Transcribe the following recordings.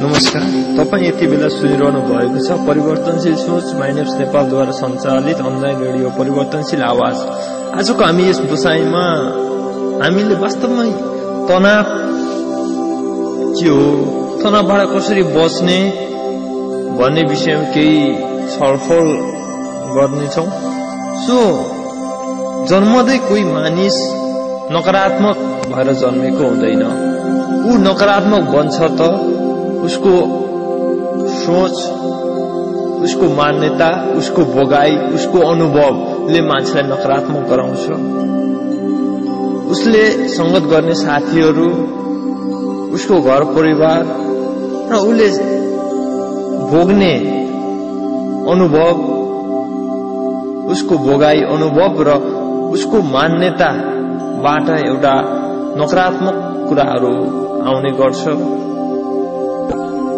नमस्कार, तपाईं यति बेला सुनिरहनु भएको छ परिवर्तनशील सोच माइनेप्स नेपालद्वारा सञ्चालित अनलाइन रेडियो परिवर्तनशील आवाज। आजको हामी यस विषयमा हामीले वास्तवमै तनाव के हो, तनावबाट कसरी बच्ने भन्ने विषयमा केही छलफल गर्नेछौं। सो जन्मदै कोही मानिस नकारात्मक भएर जन्मेको हुँदैन। ऊ नकारात्मक बन्छ त उसको सोच, उसको मान्यता, उसको भोगाई, उसको अनुभवले मान्छेलाई नकारात्मक गराउँछ। उसले संगत गर्ने साथीहरू, उसको घर परिवार र उसले भोग्ने अनुभव, उसको भोगाई अनुभव र उसको मान्यताबाट एउटा नकारात्मक कुराहरू आउने गर्छ।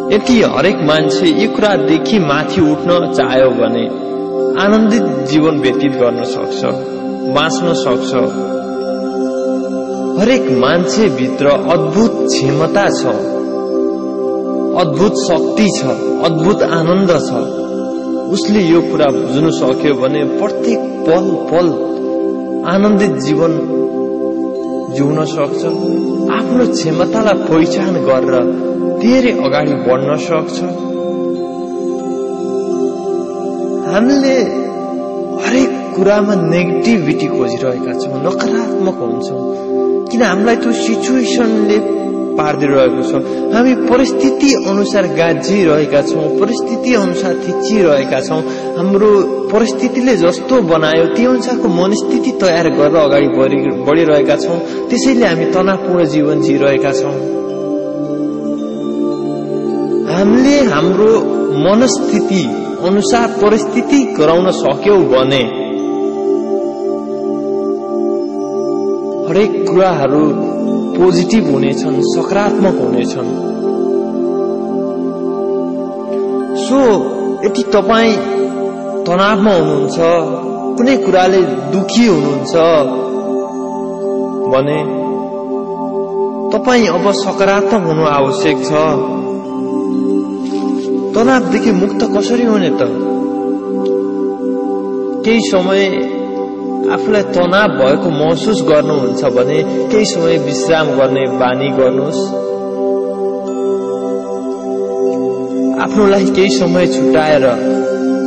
यदि हरेक मान्छे यी कुरादेखि माथि उठ्न चाह्यो भने आनन्दित जीवन व्यतीत गर्न सक्छ, बाँच्न सक्छ। हरेक मान्छे भित्र अद्भुत क्षमता छ, अद्भुत शक्ति छ, अद्भुत आनन्द छ। उसले यो कुरा बुझ्न सक्यो भने प्रत्येक पल पल आनन्दित जीवन जिउन सक्छ। आफ्नो क्षमतालाई पहिचान गरेर धेरै अगाडि बढ्न सक्छ। हामीले हरेक कुरामा नेगेटिभिटी खोजिरहेका छौँ, नकारात्मक हुन्छौँ, किन हामीलाई त्यो सिचुएसनले पारिदिरहेको छ। हामी परिस्थिति अनुसार गाजिरहेका छौँ, परिस्थिति अनुसार थिचिरहेका छौँ। हाम्रो परिस्थितिले जस्तो बनायो त्यो अनुसारको मनस्थिति तयार गरेर अगाडि बढिरहेका छौँ। त्यसैले हामी तनावपूर्ण जीवन जिरहेका छौँ। हामीले हाम्रो मनस्थिति अनुसार परिस्थिति गराउन सक्यौं भने हरेक कुराहरू पोजिटिभ हुनेछन्, सकारात्मक हुनेछन्। सो यदि तपाईँ तनावमा हुनुहुन्छ, कुनै कुराले दुखी हुनुहुन्छ भने तपाईँ अब सकारात्मक हुनु आवश्यक छ। तनावदेखि मुक्त कसरी हुने त? केही समय आफूलाई तनाव भएको महसुस गर्नुहुन्छ भने केही समय विश्राम गर्ने बानी गर्नुहोस्। आफ्नो लागि केही समय छुटाएर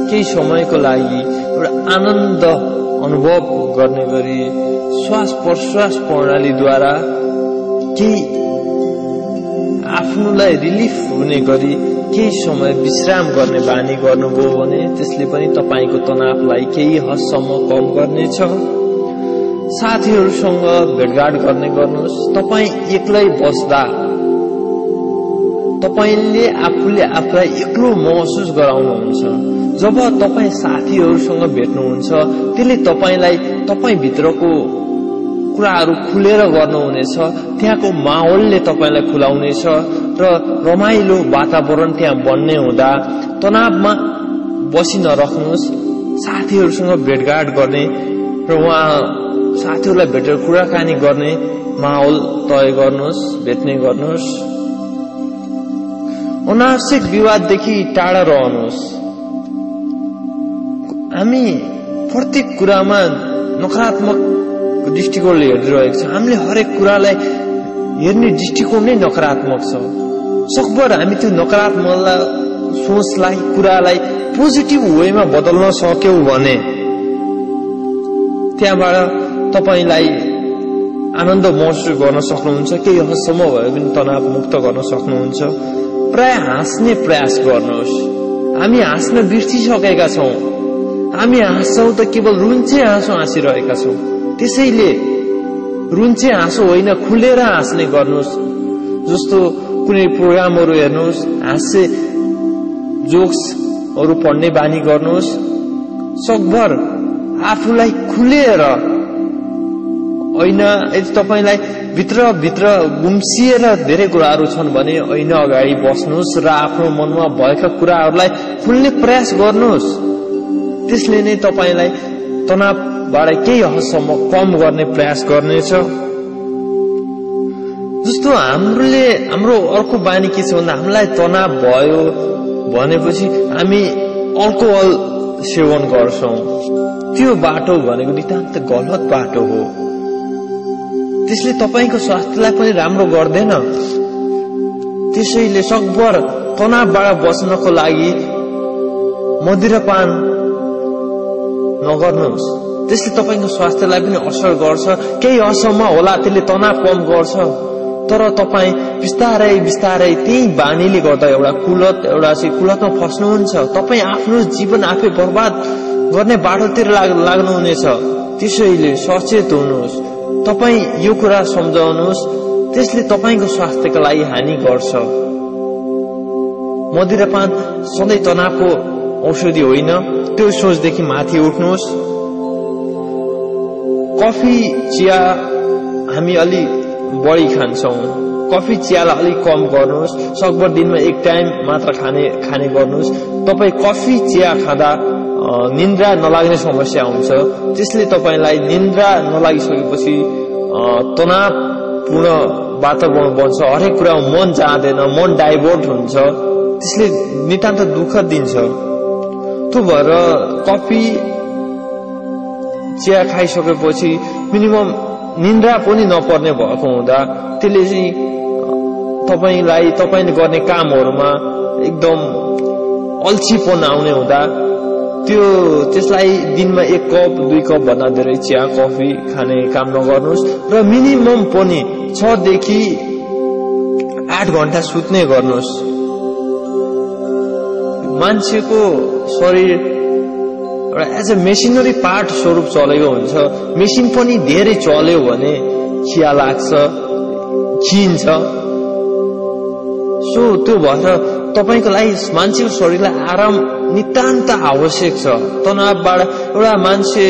केही समयको लागि एउटा आनन्द अनुभव गर्ने गरी श्वास प्रश्वास प्रणालीद्वारा केही आफ्नोलाई रिलिफ हुने गरी केही समय विश्राम गर्ने बानी गर्नुभयो भने त्यसले पनि तपाईको तनावलाई केही हदसम्म कम गर्नेछ। साथीहरूसँग भेटघाट गर्ने गर्नुहोस्। तपाईँ एक्लै बस्दा तपाईले आफूले आफूलाई एक्लो महसुस गराउनुहुन्छ। जब तपाईँ साथीहरूसँग भेट्नुहुन्छ त्यसले तपाईलाई तपाईँ भित्रको कुराहरू खुलेर गर्नुहुनेछ। त्यहाँको माहौलले तपाईलाई खुलाउनेछ र रमाइलो वातावरण त्यहाँ बन्ने हुँदा तनावमा बसी नराख्नुहोस्। साथीहरूसँग भेटघाट गर्ने र उहाँ साथीहरूलाई भेटेर कुराकानी गर्ने माहौल तय गर्नुहोस्, भेट्ने गर्नुहोस्। अनावश्यक विवाददेखि टाढा रहनुहोस्। हामी प्रत्येक कुरामा नकारात्मक दृष्टिकोणले हेरिरहेको छ। हामीले हरेक कुरालाई हेर्ने दृष्टिकोण नै नकारात्मक छ। सकभर हामी त्यो नकारात्मक सोचलाई, कुरालाई पोजिटिभ वेमा बदल्न सक्यौं भने त्यहाँबाट तपाईलाई आनन्द महसुस गर्न सक्नुहुन्छ। केही हदसम्म भए पनि तनाव मुक्त गर्न सक्नुहुन्छ। प्राय हाँस्ने प्रयास गर्नुहोस्। हामी हाँस्न बिर्सिसकेका छौं। हामी हाँस्छौं त केवल रुन्छे हाँसो हाँसिरहेका छौं। त्यसैले रुन्छे हाँसो होइन, खुलेर हाँस्ने गर्नुहोस्। जस्तो कुनै प्रोग्रामहरू हेर्नुहोस्, हास्य जोक्सहरू पढ्ने बानी गर्नुहोस्। सकभर आफूलाई खुलेर होइन, यदि तपाईलाई भित्र गुम्सिएर धेरै कुराहरू छन् भने ऐना अगाडि बस्नुहोस् र आफ्नो मनमा भएका कुराहरूलाई खुल्ने प्रयास गर्नुहोस्। त्यसले नै तपाईलाई तनावबाट केही हदसम्म कम गर्ने प्रयास गर्नेछ। जस्तो हाम्रो अर्को बानी के छ भन्दा हामीलाई तनाव भयो भनेपछि हामी अल्कोहल सेवन गर्छौं। त्यो बाटो भनेको नितान्त गलत बाटो हो। त्यसले तपाईको स्वास्थ्यलाई पनि राम्रो गर्दैन। त्यसैले सकभर तनावबाट बच्नको लागि मदिरापान नगर्नुहोस्। त्यसले तपाईको स्वास्थ्यलाई पनि असर गर्छ। केही हदसम्म होला त्यसले तनाव कम गर्छ, तर तपाई बिस्तारै बिस्तारै त्यही बानीले गर्दा एउटा कुलतमा फस्नुहुन्छ। तपाई आफ्नो जीवन आफै बर्बाद गर्ने बाटोतिर लाग्नुहुनेछ। त्यसैले सचेत हुनुहोस्। तपाई यो कुरा सम्झाउनुहोस्, त्यसले तपाईको स्वास्थ्यका लागि हानि गर्छ। मदिरापान सधैँ तनावको औषधि होइन। त्यो सोचदेखि माथि उठ्नुहोस्। कफी चिया हामी अलि बढी खान्छौं। कफी चियालाई अलिक कम गर्नुहोस्। सकभर दिनमा एक टाइम मात्र खाने गर्नुहोस्। तपाई कफी चिया खाँदा निन्द्रा नलाग्ने समस्या हुन्छ। त्यसले तपाईलाई निन्द्रा नलागिसकेपछि तनावपूर्ण वातावरण बन्छ। हरेक कुरामा मन जाँदैन, मन डाइभर्ट हुन्छ। त्यसले नितान्त दुःख दिन्छ। त्यो भएर कफी चिया खाइसकेपछि मिनिमम निन्द्रा पनि नपर्ने भएको हुँदा त्यसले चाहिँ तपाईले गर्ने कामहरुमा एकदम अल्छीपन आउने हुँदा त्यसलाई दिनमा 1 कप 2 कप भन्दा धेरै चिया कफी खाने काम नगर्नुहोस्। र मिनिमम पनि 6 देखि 8 घण्टा सुत्ने गर्नुहोस्। मान्छेको शरीर एउटा एज अ मेसिनरी पार्ट स्वरूप चलेको हुन्छ। मेसिन पनि धेरै चल्यो भने खिया लाग्छ, खिन्छ। सो त्यो भएर तपाईको लागि मान्छेको शरीरलाई आराम नितान्त आवश्यक छ। तनावबाट एउटा मान्छे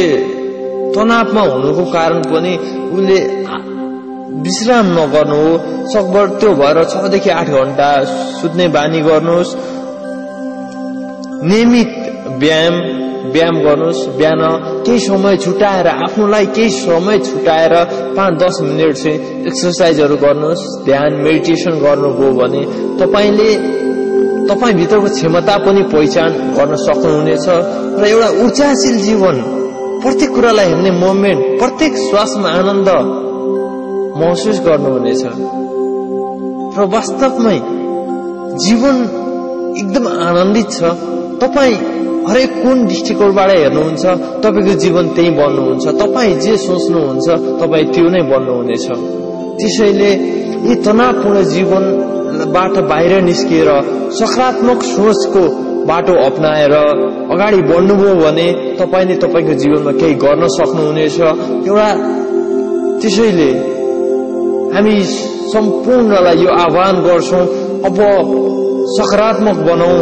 तनावमा हुनुको कारण पनि उले विश्राम नगर्नु हो। सकभर त्यो भएर 6 देखि 8 घण्टा सुत्ने बानी गर्नुहोस्। नियमित व्यायाम गर्नुहोस्। बिहान केही समय छुटाएर आफ्नोलाई केही समय छुटाएर 5-10 मिनेट चाहिँ एक्सरसाइजहरु गर्नुहोस्। ध्यान मेडिटेसन गर्नुभयो भने तपाई भित्रको क्षमता पनि पहिचान गर्न सक्नुहुनेछ र एउटा ऊर्जाशील जीवन, प्रत्येक कुरालाई हेर्ने मोमेन्ट, प्रत्येक श्वासमा आनन्द महसुस गर्नुहुनेछ र वास्तवमै जीवन एकदम आनन्दित छ। तपाई हरेक कुन दृष्टिकोणबाट हेर्नुहुन्छ तपाईको जीवन त्यही बन्नुहुन्छ। तपाई जे सोच्नुहुन्छ तपाई त्यो नै बन्नुहुनेछ। त्यसैले यी तनावपूर्ण जीवनबाट बाहिर निस्किएर सकारात्मक सोचको बाटो अपनाएर अगाडि बढ्नुभयो भने तपाईले तपाईको जीवनमा केही गर्न सक्नुहुनेछ। त्यसैले हामी सम्पूर्णलाई यो आह्वान गर्छौं, अब सकारात्मक बनाऊ।